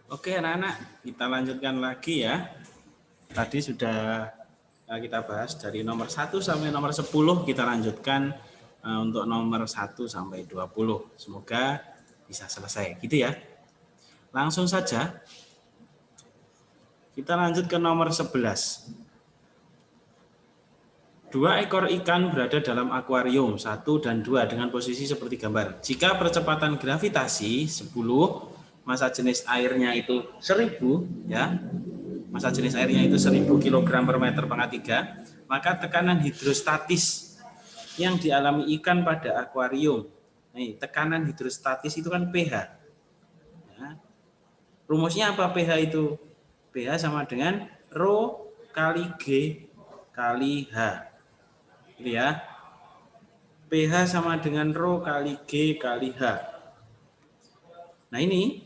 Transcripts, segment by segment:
Oke anak-anak, kita lanjutkan lagi ya. Tadi sudah kita bahas dari nomor 1 sampai nomor 10, kita lanjutkan untuk nomor 1 sampai 20. Semoga bisa selesai gitu ya. Langsung saja kita lanjut ke nomor 11. 2 ekor ikan berada dalam akuarium 1 dan 2 dengan posisi seperti gambar. Jika percepatan gravitasi 10, massa jenis airnya itu 1000 ya. Massa jenis airnya itu 1000 kg per meter pangkat 3, maka tekanan hidrostatis yang dialami ikan pada akuarium. Nih, tekanan hidrostatis itu kan pH. Ya. Rumusnya apa pH itu? pH sama dengan Rho kali G kali H. Gitu ya. pH sama dengan Rho kali G kali H. Nah ini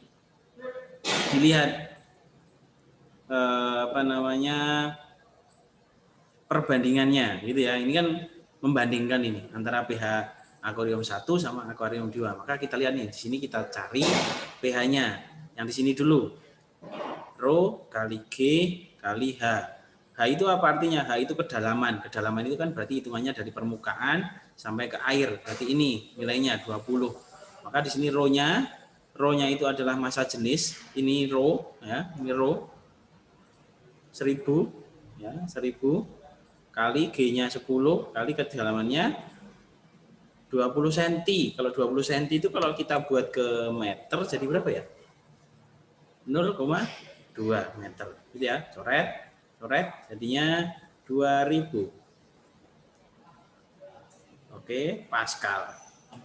dilihat perbandingannya gitu ya. Ini kan membandingkan ini antara pH akuarium 1 sama akuarium 2. Maka kita lihat nih, di sini kita cari pH-nya. Yang di sini dulu. Rho kali G kali H. H itu apa artinya? H itu kedalaman. Kedalaman itu kan berarti hitungannya dari permukaan sampai ke air. Berarti ini nilainya 20. Maka di sini Rho-nya itu adalah massa jenis. Ini Rho ya, ini Rho 1000 ya, 1000 kali G-nya 10 kali kedalamannya 20 cm. Kalau 20 cm itu kalau kita buat ke meter jadi berapa ya? 0,2 meter. Gitu ya, coret jadinya 2000. Oke, Pascal.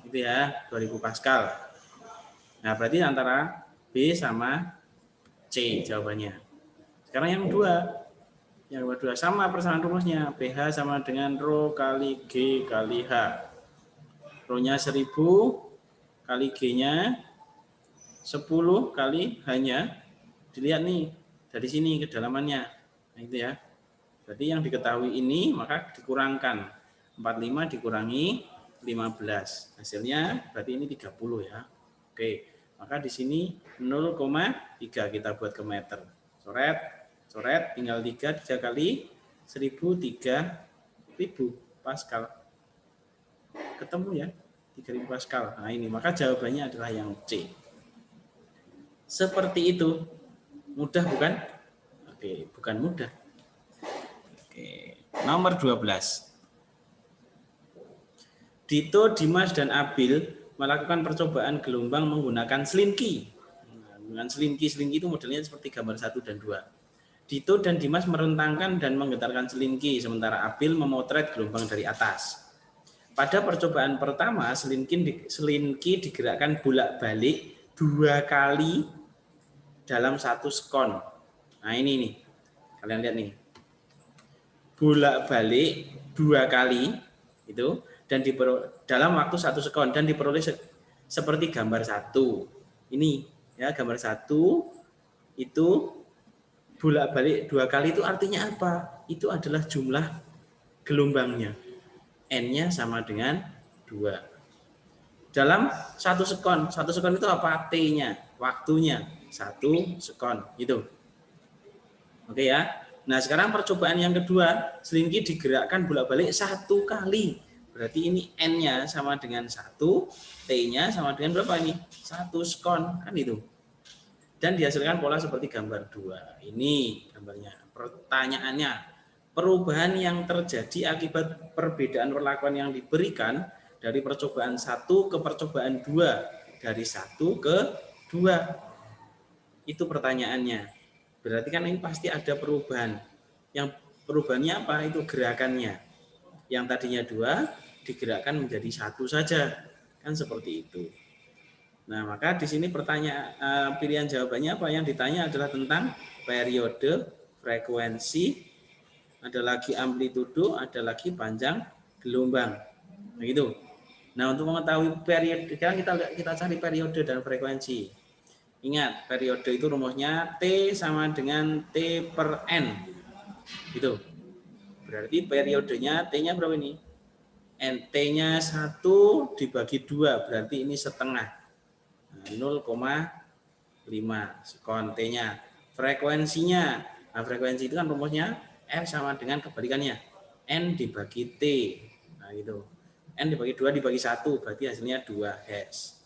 Gitu ya, 2000 Pascal. Nah, berarti antara B sama C jawabannya. Sekarang yang kedua sama persamaan rumusnya. pH sama dengan Rho kali G kali H. Rho-nya 1000 kali G-nya 10 kali H-nya. Dilihat nih, dari sini kedalamannya. Nah, itu ya. Berarti yang diketahui ini maka dikurangkan. 45 dikurangi 15. Hasilnya berarti ini 30 ya. Oke, maka di sini 0,3 kita buat ke meter. Coret, tinggal 3 kali 1000, 3000 Pascal. Ketemu ya, 3000 Pascal. Nah ini, maka jawabannya adalah yang C. Seperti itu. Mudah bukan? Oke, bukan mudah. Oke, nomor 12. Dito, Dimas, dan Abil melakukan percobaan gelombang menggunakan selinki. Dengan selinki itu modelnya seperti gambar 1 dan 2. Dito dan Dimas merentangkan dan menggetarkan selinki, sementara Abil memotret gelombang dari atas. Pada percobaan pertama, selinki digerakkan bolak-balik 2 kali dalam 1 sekon. Nah ini nih, kalian lihat nih. Bolak-balik 2 kali itu dan dalam waktu 1 sekon dan diperoleh seperti gambar 1. Ini ya, gambar 1 itu bolak-balik 2 kali itu artinya apa? Itu adalah jumlah gelombangnya. N-nya sama dengan 2. Dalam 1 sekon. 1 sekon itu apa? T-nya, waktunya 1 sekon gitu. Oke ya. Nah, sekarang percobaan yang kedua, selinki digerakkan bolak-balik 1 kali. Berarti ini N-nya sama dengan 1, T-nya sama dengan berapa ini? 1 sekon, kan itu. Dan dihasilkan pola seperti gambar 2. Ini gambarnya. Pertanyaannya, perubahan yang terjadi akibat perbedaan perlakuan yang diberikan dari percobaan 1 ke percobaan 2, dari 1 ke 2. Itu pertanyaannya. Berarti kan ini pasti ada perubahan. Yang perubahannya apa? Itu gerakannya. Yang tadinya 2 digerakkan menjadi 1 saja. Kan seperti itu. Nah, maka di sini pertanyaan pilihan jawabannya apa? Yang ditanya adalah tentang periode, frekuensi, ada lagi amplitudo, ada lagi panjang gelombang. Begitu. Nah, untuk mengetahui periode, sekarang kita cari periode dan frekuensi. Ingat, periode itu rumusnya T sama dengan T per N. Gitu. Berarti periodenya T-nya berapa ini? T-nya 1 dibagi 2, berarti ini setengah. 0,2 sekon T-nya. Frekuensinya, nah frekuensi itu kan rumusnya F sama dengan kebalikannya, N dibagi T. Nah gitu. N dibagi 2 dibagi 1, berarti hasilnya 2 Hz.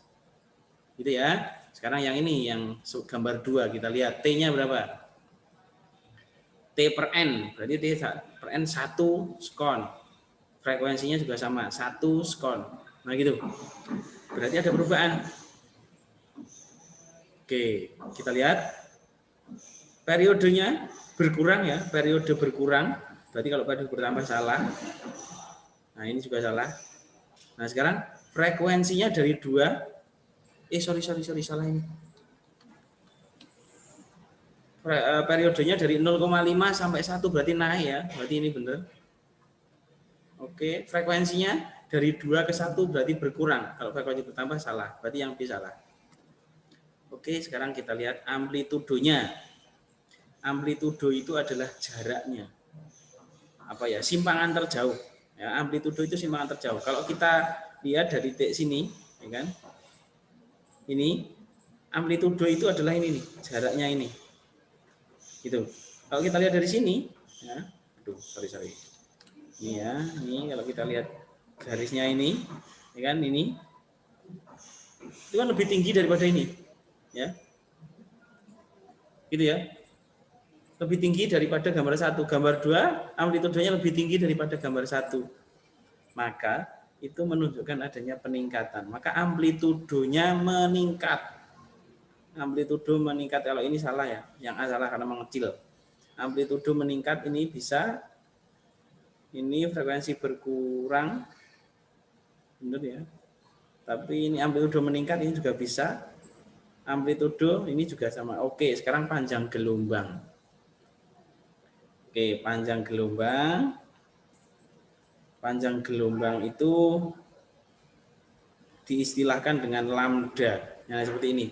Gitu ya. Sekarang yang ini, yang gambar 2, kita lihat T-nya berapa? T per N, berarti T per N 1 sekon. Frekuensinya juga sama, 1 sekon. Nah gitu. Berarti ada perubahan. Oke, kita lihat. Periodenya berkurang ya, periode berkurang. Berarti kalau periode bertambah salah. Nah ini juga salah. Nah sekarang frekuensinya dari 2, salah ini. Periodenya dari 0,5 sampai 1 berarti naik ya, berarti ini benar. Oke, frekuensinya dari 2 ke 1 berarti berkurang. Kalau frekuensi bertambah salah, berarti yang B salah. Oke, sekarang kita lihat amplitudonya. Amplitudo itu adalah jaraknya. Apa ya? Simpangan terjauh. Ya, amplitudo itu simpangan terjauh. Kalau kita lihat dari titik sini, ya kan? Ini amplitudo itu adalah ini nih, jaraknya ini. Gitu. Kalau kita lihat dari sini, ya. Aduh, sorry. Ini ya, ini kalau kita lihat garisnya ini, ya kan? Ini itu kan lebih tinggi daripada ini, ya. Gitu ya. Lebih tinggi daripada gambar 1. Gambar 2 amplitudenya lebih tinggi daripada gambar 1. Maka itu menunjukkan adanya peningkatan. Maka amplitudonya meningkat. Amplitudo meningkat, kalau ini salah ya. Yang A salah karena mengecil. Amplitudo meningkat ini bisa, ini frekuensi berkurang. Benar ya. Tapi ini amplitudo meningkat ini juga bisa. Amplitudo ini juga sama. Oke, sekarang panjang gelombang. Oke, panjang gelombang. Panjang gelombang itu diistilahkan dengan lambda. Nah, seperti ini.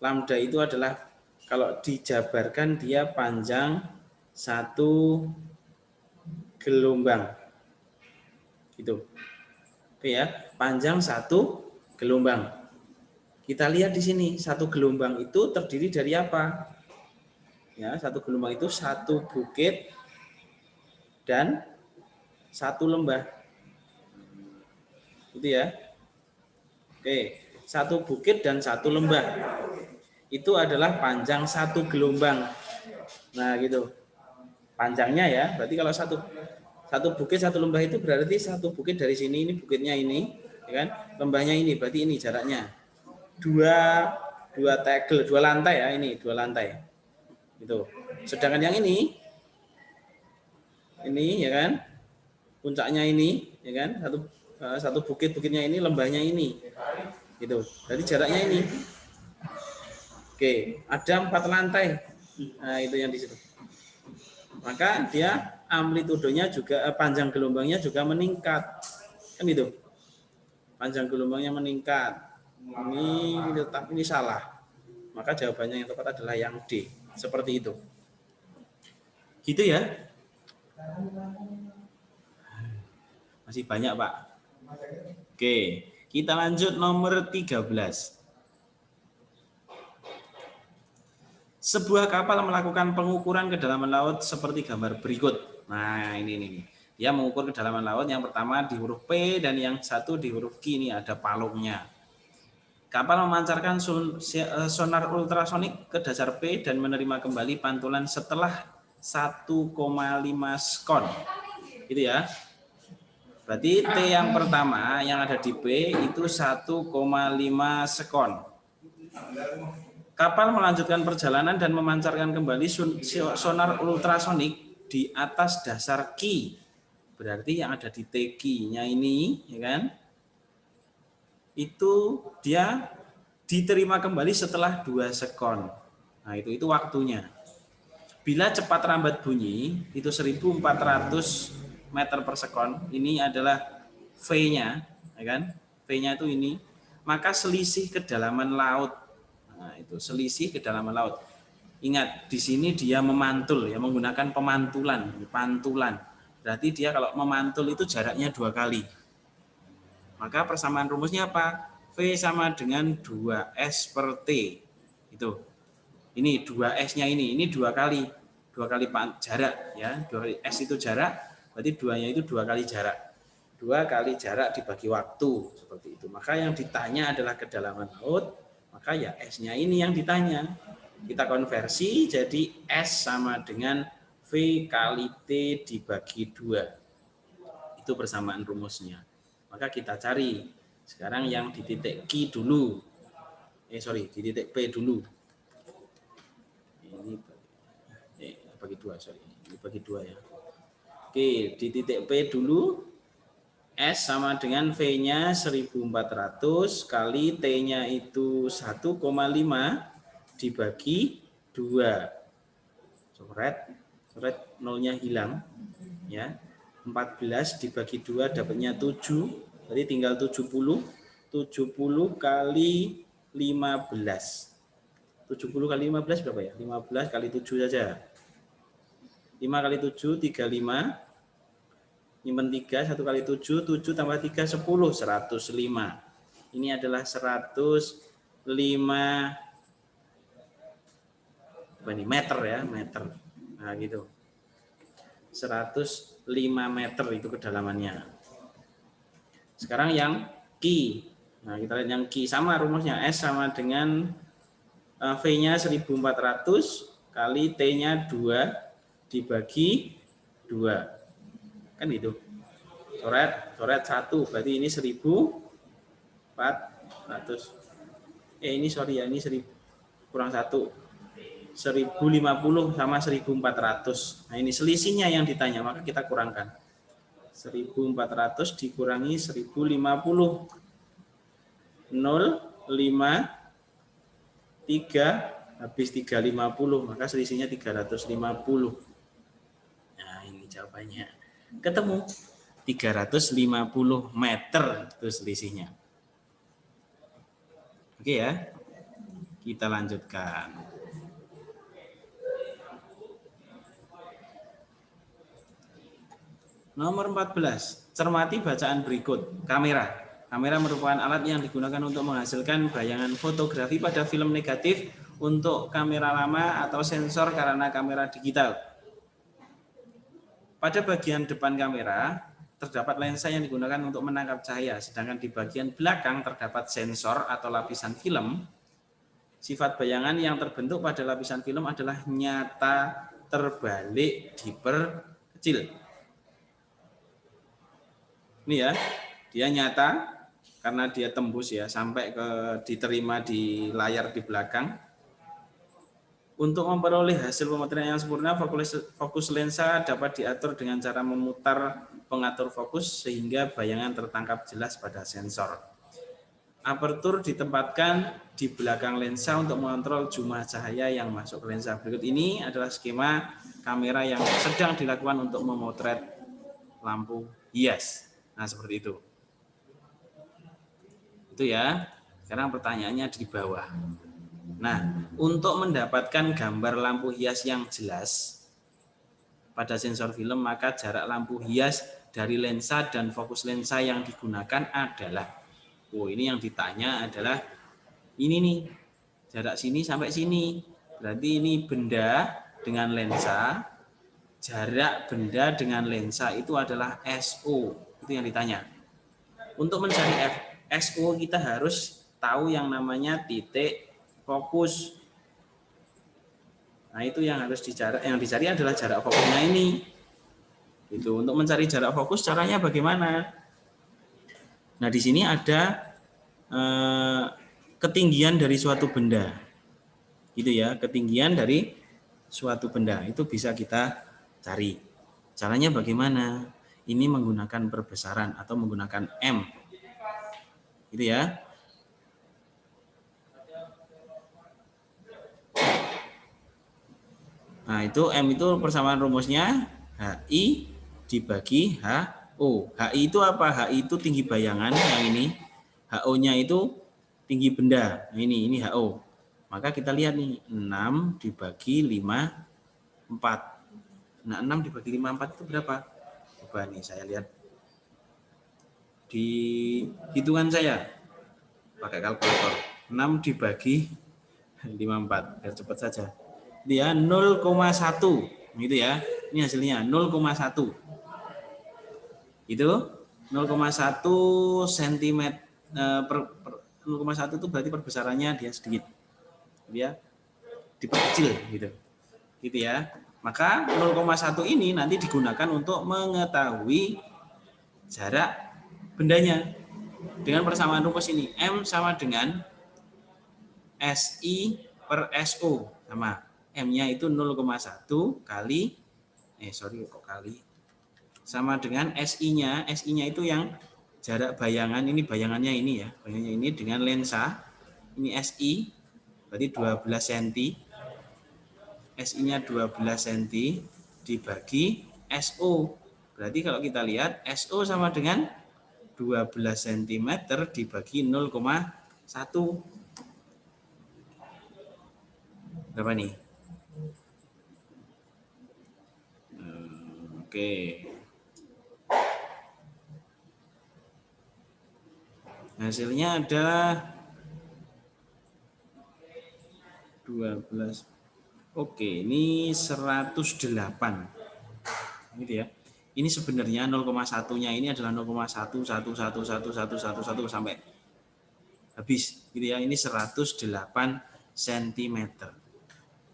Lambda itu adalah kalau dijabarkan dia panjang satu gelombang. Gitu. Oke ya, panjang satu gelombang. Kita lihat di sini, satu gelombang itu terdiri dari apa? Ya, satu gelombang itu satu bukit dan satu lembah. Gitu ya. Oke, satu bukit dan satu lembah. Itu adalah panjang satu gelombang. Nah, gitu. Panjangnya ya, berarti kalau satu bukit satu lembah itu berarti satu bukit dari sini, ini bukitnya ini, ya kan? Lembahnya ini, berarti ini jaraknya. Dua tegel, 2 lantai ya, ini 2 lantai. Gitu. Sedangkan yang ini ya kan? Puncaknya ini, ya kan? Satu bukitnya ini, lembahnya ini. Gitu. Jadi jaraknya ini. Oke, ada 4 lantai. Nah, itu yang di situ. Maka dia amplitudonya juga, panjang gelombangnya juga meningkat. Kan itu. Panjang gelombangnya meningkat. Ini salah. Maka jawabannya yang tepat adalah yang D. Seperti itu. Gitu ya. Masih banyak, Pak. Oke, kita lanjut nomor 13. Sebuah kapal melakukan pengukuran kedalaman laut seperti gambar berikut. Nah, ini. Dia mengukur kedalaman laut, yang pertama di huruf P dan yang satu di huruf Q, ini ada palungnya. Kapal memancarkan sonar ultrasonik ke dasar P dan menerima kembali pantulan setelah 1,5 sekon. Gitu ya. Berarti T yang pertama yang ada di P itu 1,5 sekon. Kapal melanjutkan perjalanan dan memancarkan kembali sonar ultrasonik di atas dasar Q. Berarti yang ada di TQ-nya ini, ya kan? Itu dia diterima kembali setelah 2 sekon. Nah, itu waktunya. Bila cepat rambat bunyi, itu 1400 meter per sekon. Ini adalah V-nya, ya kan? V-nya itu ini. Maka selisih kedalaman laut. Nah, itu selisih kedalaman laut. Ingat, di sini dia memantul, ya, menggunakan pantulan. Berarti dia kalau memantul itu jaraknya 2 kali. Maka persamaan rumusnya apa? V sama dengan 2S per T. Itu. Ini 2S-nya ini 2 kali jarak ya. 2S itu jarak, berarti 2-nya itu 2 kali jarak. 2 kali jarak dibagi waktu seperti itu. Maka yang ditanya adalah kedalaman laut, maka ya S-nya ini yang ditanya. Kita konversi jadi S sama dengan V kali T dibagi 2. Itu persamaan rumusnya. Maka kita cari sekarang yang di titik Q dulu. Di titik P dulu. Ini bagi 2, Ini bagi 2 ya. Oke, di titik P dulu. S sama dengan V-nya 1400 kali T-nya itu 1,5 dibagi 2. Coret nolnya hilang ya. 14 dibagi 2 dapatnya 7. Berarti tinggal 70. 70 kali 15. 70 kali 15 berapa ya? 15 kali 7 saja. 5 kali 7 35. Nyimpen 3, 1 kali 7, 7 tambah 3, 10, 105. Ini adalah 105 meter ya, meter. Nah gitu. 105 meter itu kedalamannya. Sekarang yang Q. Nah kita lihat yang Q, sama rumusnya. S sama dengan V-nya 1400 kali T-nya 2 dibagi 2. Kan gitu. Coret 1 berarti ini 1400. Ini sorry ya, ini 1000 kurang 1. 1050 sama 1400. Nah, ini selisihnya yang ditanya, maka kita kurangkan. 1400 dikurangi 1050. 0, 5, 3, habis 350, maka selisihnya 350. Nah, ini jawabannya. Ketemu 350 meter itu selisihnya. Oke ya. Kita lanjutkan. Nomor 14. Cermati bacaan berikut. Kamera. Kamera merupakan alat yang digunakan untuk menghasilkan bayangan fotografi pada film negatif untuk kamera lama atau sensor karena kamera digital. Pada bagian depan kamera, terdapat lensa yang digunakan untuk menangkap cahaya, sedangkan di bagian belakang terdapat sensor atau lapisan film. Sifat bayangan yang terbentuk pada lapisan film adalah nyata terbalik diperkecil. Ini ya, dia nyata karena dia tembus ya, sampai ke diterima di layar di belakang. Untuk memperoleh hasil pemotretan yang sempurna, fokus lensa dapat diatur dengan cara memutar pengatur fokus sehingga bayangan tertangkap jelas pada sensor. Apertur ditempatkan di belakang lensa untuk mengontrol jumlah cahaya yang masuk ke lensa. Berikut ini adalah skema kamera yang sedang dilakukan untuk memotret lampu hias. Nah, seperti itu. Itu ya. Sekarang pertanyaannya di bawah. Nah, untuk mendapatkan gambar lampu hias yang jelas pada sensor film, maka jarak lampu hias dari lensa dan fokus lensa yang digunakan adalah, ini yang ditanya adalah ini nih, jarak sini sampai sini. Berarti ini benda dengan lensa, jarak benda dengan lensa itu adalah SO. Itu yang ditanya. Untuk mencari SO kita harus tahu yang namanya titik fokus. Nah, itu yang harus dicari. Yang dicari adalah jarak fokusnya ini. Itu untuk mencari jarak fokus caranya bagaimana? Nah, di sini ada ketinggian dari suatu benda. Gitu ya, ketinggian dari suatu benda itu bisa kita cari. Caranya bagaimana? Ini menggunakan perbesaran atau menggunakan M. Gitu ya. Nah, itu M itu persamaan rumusnya HI dibagi HO. HI itu apa? HI itu tinggi bayangan yang ini. HO-nya itu tinggi benda. Nah, ini HO. Maka kita lihat nih, 6 dibagi 5, 4. Nah, 6 dibagi 5, 4 itu berapa? Coba nih saya lihat. Di hitungan saya pakai kalkulator. 6 dibagi 54 biar cepat saja. Dia 0,1 gitu ya. Ini hasilnya 0,1. Itu 0,1 cm per 0,1 itu berarti perbesarannya dia sedikit. Dia diperkecil gitu. Gitu ya. Maka 0,1 ini nanti digunakan untuk mengetahui jarak bendanya dengan persamaan rumus ini. M sama dengan SI per SO sama. M-nya itu 0,1 kali sama dengan SI-nya. SI-nya itu yang jarak bayangan, ini bayangannya ini ya. Bayangannya ini dengan lensa. Ini SI berarti 12 cm. SI-nya 12 cm dibagi SO. Berarti kalau kita lihat SO sama dengan 12 cm dibagi 0,1. Berapa nih? Oke. Hasilnya adalah 12. Oke, ini 108. Gitu ya. Ini sebenarnya 0,1-nya ini adalah 0,111111111 sampai habis gitu ya. Ini 108 cm.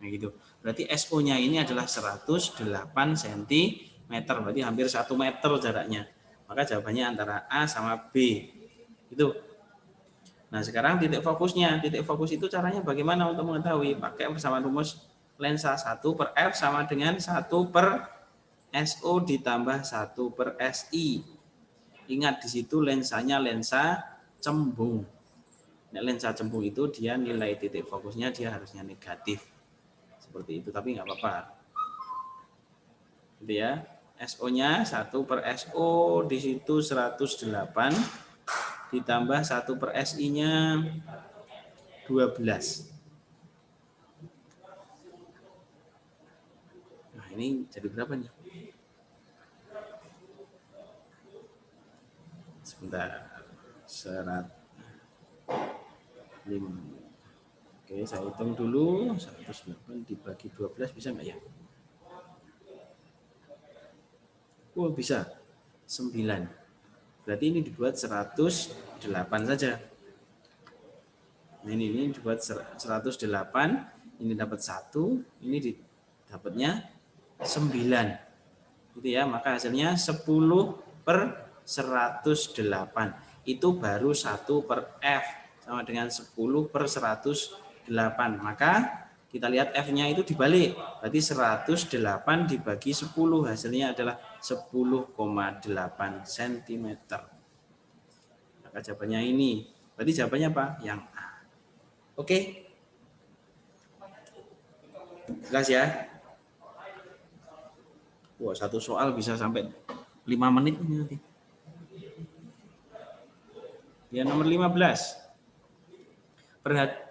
Nah gitu. Berarti SO-nya ini adalah 108 cm, berarti hampir 1 meter jaraknya. Maka jawabannya antara A sama B. Itu. Nah, sekarang titik fokusnya. Titik fokus itu caranya bagaimana untuk mengetahui? Pakai persamaan rumus lensa 1 per F sama dengan 1 per SO ditambah 1 per SI. Ingat di situ lensanya lensa cembung. Nah, lensa cembung itu dia nilai titik fokusnya dia harusnya negatif. Seperti itu, tapi nggak apa-apa. Gitu ya. SO-nya 1 per SO di situ 108 ditambah 1 per SI-nya 12. Nah, ini jadi berapa nih? Sebentar. 5. Oke, saya hitung dulu. 108 dibagi 12 bisa nggak ya? Oh, bisa. 9. Berarti ini dibuat 108 saja. Nah, ini dibuat 108, ini dapat 1, ini dapatnya 9. Gitu ya, maka hasilnya 10 per 108. Itu baru 1 per F sama dengan 10 per 108. Maka kita lihat F-nya itu dibalik. Berarti 108 dibagi 10 hasilnya adalah 10,8 cm. Maka jawabannya ini. Berarti jawabannya apa? Yang A. Oke. Jelas ya? Wah, satu soal bisa sampai 5 menit ini nanti. Ya, nomor 15.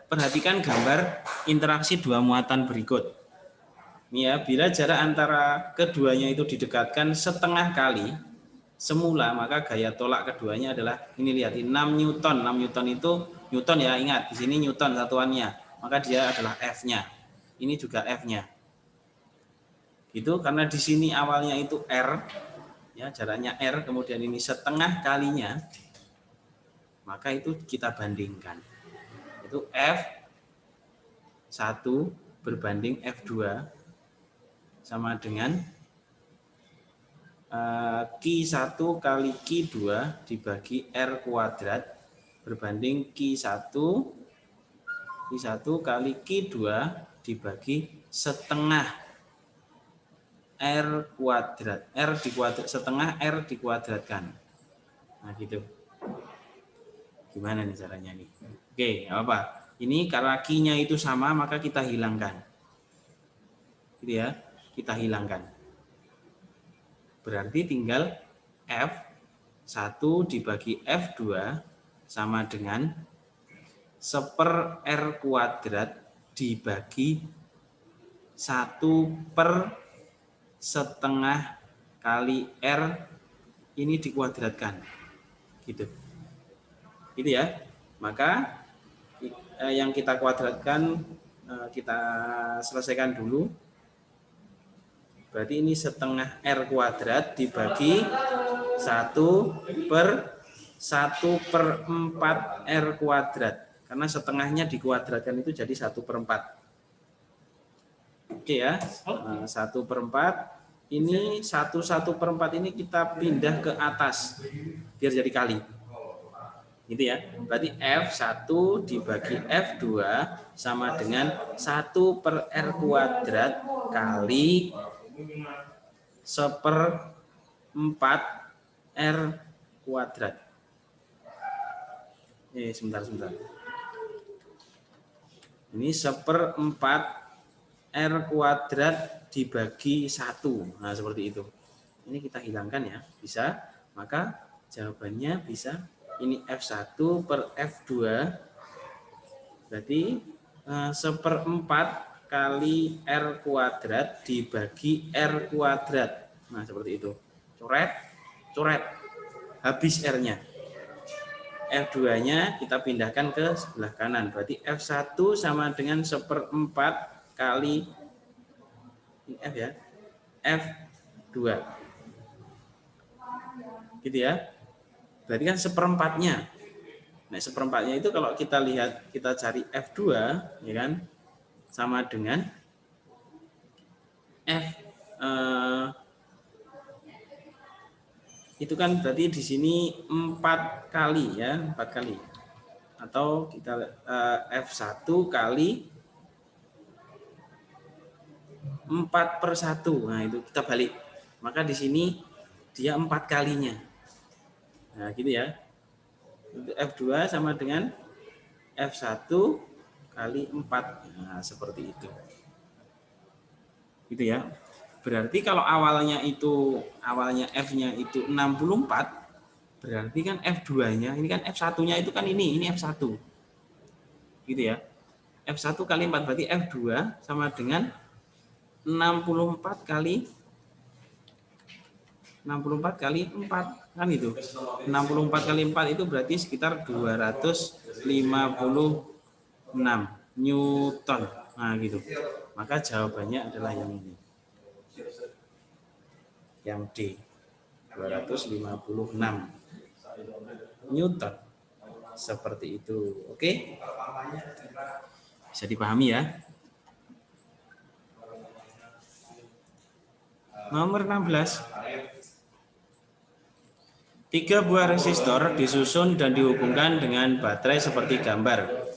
Perhatikan gambar interaksi dua muatan berikut. Ini ya, bila jarak antara keduanya itu didekatkan setengah kali semula, maka gaya tolak keduanya adalah, ini lihat, 6 Newton. 6 Newton itu, Newton ya, ingat, di sini Newton satuannya. Maka dia adalah F-nya. Ini juga F-nya. Gitu, karena di sini awalnya itu R, ya, jaraknya R, kemudian ini setengah kalinya, maka itu kita bandingkan. Itu F1 berbanding F2 sama dengan Q1 kali Q2 dibagi R kuadrat berbanding Q1 kali Q2 dibagi setengah R kuadrat. R dikuadrat, setengah R dikuadratkan. Nah gitu. Gimana nih caranya nih? Oke, apa? Ini karena Q-nya itu sama, maka kita hilangkan. Gitu ya, kita hilangkan. Berarti tinggal F1 dibagi F2 sama dengan 1 R kuadrat dibagi 1 per setengah kali R ini dikuadratkan. Gitu. Gitu ya. Maka yang kita kuadratkan kita selesaikan dulu. Berarti ini setengah R kuadrat dibagi 1/4 R kuadrat. Karena setengahnya dikuadratkan itu jadi 1/4. Oke ya, 1/4. Ini 1/4 ini kita pindah ke atas biar jadi kali. Gitu ya. Berarti F1 dibagi F2 sama dengan 1/R kuadrat kali 1/4 R kuadrat. Sebentar. Ini 1/4 R kuadrat dibagi 1. Nah, seperti itu. Ini kita hilangkan ya. Bisa. Maka jawabannya bisa ini F1 per F2. Berarti 1/4 kali R kuadrat dibagi R kuadrat. Nah, seperti itu. Coret. Habis R-nya. F2-nya kita pindahkan ke sebelah kanan. Berarti F1 sama dengan 1/4 kali F ya. F2. Gitu ya. Berarti kan 1/4-nya. Nah, 1/4-nya itu kalau kita lihat, kita cari F2, ya kan, sama dengan F itu kan berarti di sini 4 kali ya, 4 kali. Atau kita F1 kali 4/1. Nah, itu kita balik. Maka di sini dia 4 kalinya. Nah, gitu ya. F2 sama dengan F1 kali 4. Nah, seperti itu. Gitu ya. Berarti kalau awalnya F-nya itu 64, berarti kan F2-nya, ini kan F1-nya itu kan ini F1. Gitu ya. F1 kali 4 berarti F2 sama dengan 64 kali 4 kan itu. 64 kali 4 itu berarti sekitar 256 Newton. Nah, gitu. Maka jawabannya adalah yang ini. Yang D. 256 Newton. Seperti itu. Oke? Bisa dipahami ya? Nomor 16. 3 buah resistor disusun dan dihubungkan dengan baterai seperti gambar.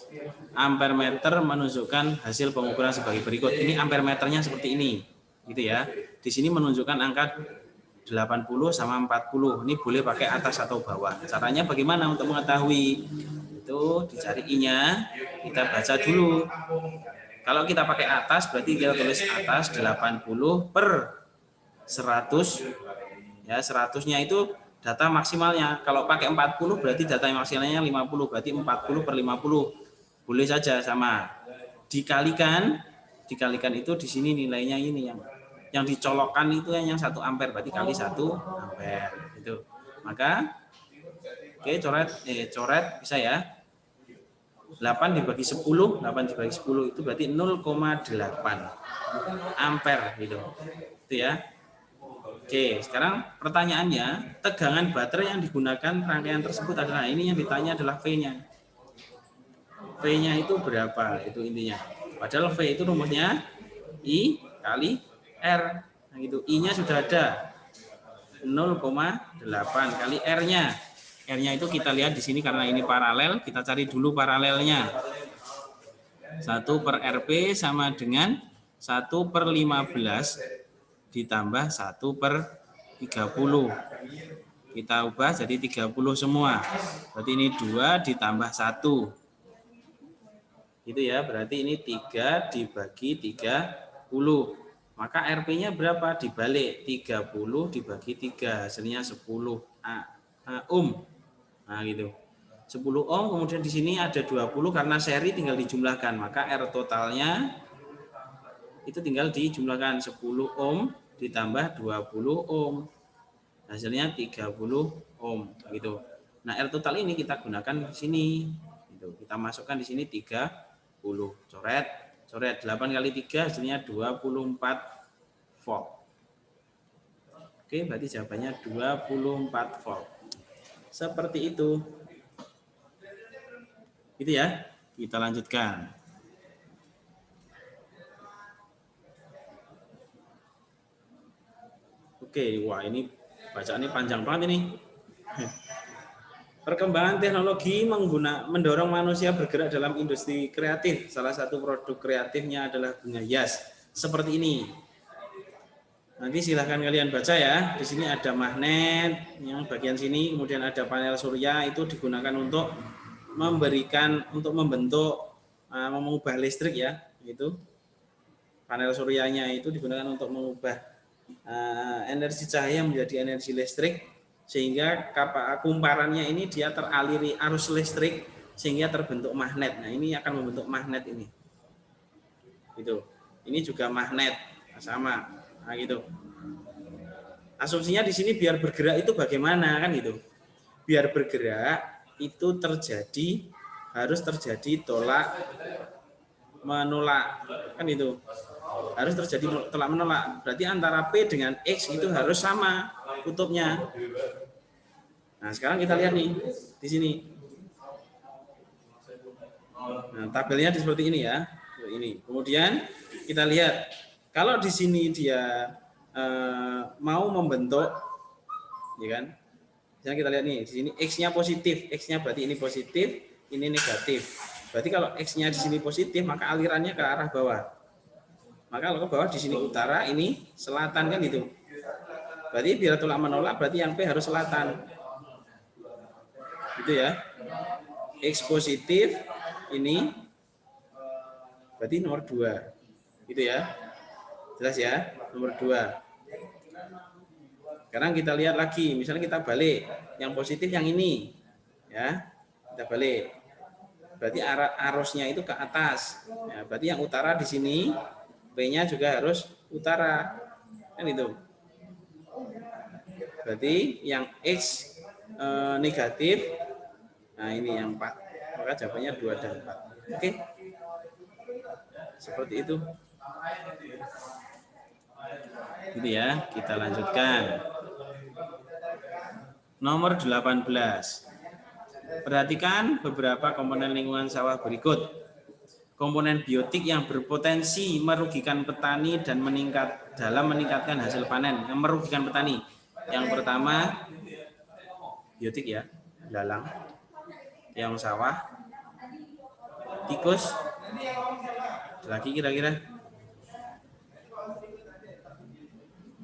Ampermeter menunjukkan hasil pengukuran sebagai berikut. Ini ampermeternya seperti ini. Gitu ya. Di sini menunjukkan angka 80 sama 40. Ini boleh pakai atas atau bawah. Caranya bagaimana untuk mengetahui? Itu dicari I-nya, kita baca dulu. Kalau kita pakai atas berarti kita tulis atas 80/100. Ya, 100-nya itu data maksimalnya. Kalau pakai 40 berarti data maksimalnya 50, berarti 40/50. Boleh saja sama. Dikalikan itu di sini nilainya ini yang dicolokkan itu yang 1 ampere, berarti kali 1 ampere itu. Maka oke, coret bisa ya. 8 dibagi 10 itu berarti 0,8 ampere gitu. Itu ya. Oke, sekarang pertanyaannya, tegangan baterai yang digunakan rangkaian tersebut adalah, ini yang ditanya adalah V-nya. V-nya itu berapa? Itu intinya. Padahal V itu rumusnya I kali R. Nah, gitu. I-nya sudah ada. 0,8 kali R-nya. R-nya itu kita lihat di sini karena ini paralel, kita cari dulu paralelnya. 1/Rp sama dengan 1/15 ditambah 1/30. Kita ubah jadi 30 semua. Berarti ini 2 ditambah 1. Gitu ya, berarti ini 3 dibagi 30. Maka Rp-nya berapa? Dibalik, 30 dibagi 3, hasilnya 10 ohm. Nah, gitu. 10 ohm, kemudian di sini ada 20 karena seri tinggal dijumlahkan, maka R totalnya itu tinggal dijumlahkan 10 ohm ditambah 20 ohm. Hasilnya 30 ohm gitu. Nah, R total ini kita gunakan di sini. Gitu. Kita masukkan di sini 30. Coret 8 kali 3 hasilnya 24 volt. Oke, berarti jawabannya 24 volt. Seperti itu. Gitu ya. Kita lanjutkan. Oke, wah ini bacaannya panjang banget ini. Perkembangan teknologi mendorong manusia bergerak dalam industri kreatif. Salah satu produk kreatifnya adalah bunga hias. Seperti ini. Nanti silahkan kalian baca ya. Di sini ada magnet, yang bagian sini, kemudian ada panel surya, itu digunakan untuk membentuk, mengubah listrik ya. Itu panel suryanya itu digunakan untuk mengubah energi cahaya menjadi energi listrik, sehingga kumparannya ini dia teraliri arus listrik sehingga terbentuk magnet. Nah, ini akan membentuk magnet ini. Gitu. Ini juga magnet, sama. Nah, gitu. Asumsinya di sini biar bergerak itu bagaimana kan gitu. Biar bergerak itu harus terjadi tolak menolak kan itu. Harus terjadi tolak menolak. Berarti antara P dengan X itu harus sama kutubnya. Nah, sekarang kita lihat nih di sini. Nah, tabelnya seperti ini ya. Ini. Kemudian kita lihat kalau di sini dia mau membentuk, ya kan? Misalnya kita lihat nih di sini X-nya positif, X-nya berarti ini positif, ini negatif. Berarti kalau X-nya di sini positif, maka alirannya ke arah bawah. Maka kalau ke bawah di sini utara, ini selatan kan itu. Berarti biar tolak menolak, berarti yang P harus selatan. Gitu ya. X positif, ini berarti nomor 2. Gitu ya. Jelas ya, nomor 2. Sekarang kita lihat lagi, misalnya kita balik, yang positif yang ini, ya, kita balik. Berarti arusnya itu ke atas. Ya, berarti yang utara di sini, P-nya juga harus utara, kan itu. Berarti yang X negatif, nah ini yang 4, maka jawabannya 2 dan 4. Oke, seperti itu. Gitu ya, kita lanjutkan. Nomor 18. Perhatikan beberapa komponen lingkungan sawah berikut. Komponen biotik yang berpotensi merugikan petani dan meningkatkan hasil panen. Yang merugikan petani. Yang pertama, biotik ya, belalang. Yang sawah, tikus. Lagi kira-kira.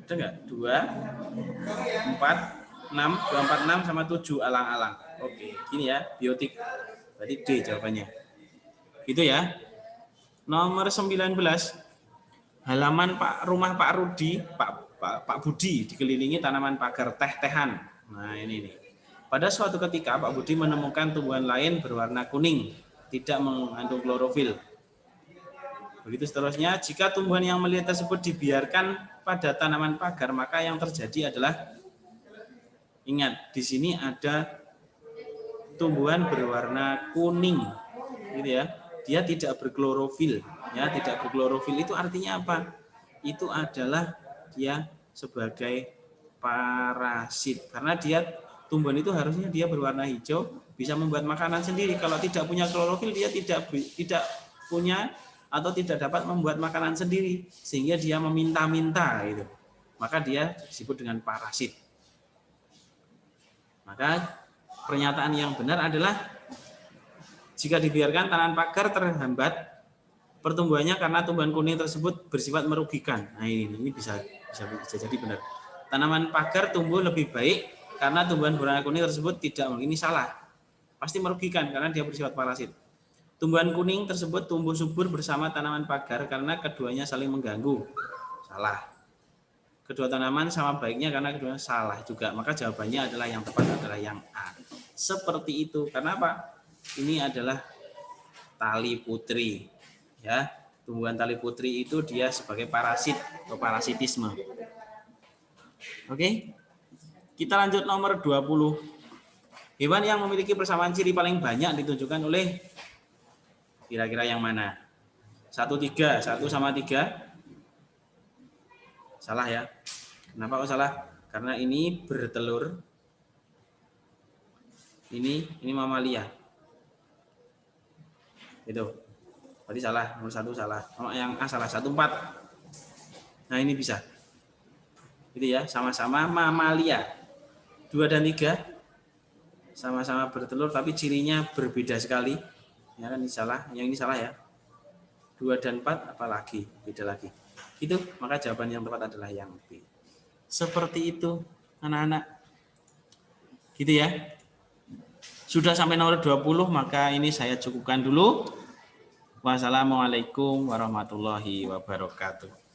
Ada nggak? 2, 4, 6, 2, 4, 6 sama 7 alang-alang. Oke, gini ya, biotik. Berarti D jawabannya. Gitu ya. Nomor 19. Halaman rumah Pak Rudi, Pak Budi dikelilingi tanaman pagar teh-tehan. Nah, ini nih. Pada suatu ketika Pak Budi menemukan tumbuhan lain berwarna kuning, tidak mengandung klorofil. Begitu seterusnya, jika tumbuhan yang melihat tersebut dibiarkan pada tanaman pagar, maka yang terjadi adalah, ingat, di sini ada tumbuhan berwarna kuning, gitu ya. Dia tidak berklorofil, ya, tidak berklorofil itu artinya apa? Itu adalah dia sebagai parasit, karena dia tumbuhan itu harusnya dia berwarna hijau, bisa membuat makanan sendiri. Kalau tidak punya klorofil, dia tidak punya atau tidak dapat membuat makanan sendiri, sehingga dia meminta-minta gitu. Maka dia disebut dengan parasit. Maka pernyataan yang benar adalah jika dibiarkan tanaman pagar terhambat pertumbuhannya karena tumbuhan kuning tersebut bersifat merugikan. Nah, ini bisa jadi benar. Tanaman pagar tumbuh lebih baik karena tumbuhan berwarna kuning tersebut tidak, ini salah. Pasti merugikan karena dia bersifat parasit. Tumbuhan kuning tersebut tumbuh subur bersama tanaman pagar karena keduanya saling mengganggu. Salah. Kedua tanaman sama baiknya karena keduanya salah juga. Maka jawabannya adalah yang tepat adalah yang A. Seperti itu. Karena apa? Ini adalah tali putri. Ya, tumbuhan tali putri itu dia sebagai parasit atau parasitisme. Oke. Kita lanjut nomor 20. Hewan yang memiliki persamaan ciri paling banyak ditunjukkan oleh kira-kira yang mana? 3, 1 sama 3. Salah ya. Kenapa kok salah? Karena ini bertelur. Ini mamalia. Itu. Berarti salah, nomor 1 salah. Oh, yang A salah, 1, 4. Nah, ini bisa. Itu ya, sama-sama mamalia. 2 dan 3 sama-sama bertelur tapi cirinya berbeda sekali. Ya kan, ini salah, yang ini salah ya. 2 dan 4 apalagi, beda lagi. Itu, maka jawaban yang tepat adalah yang B. Seperti itu, anak-anak. Gitu ya. Sudah sampai nomor 20, maka ini saya cukupkan dulu. Wassalamualaikum warahmatullahi wabarakatuh.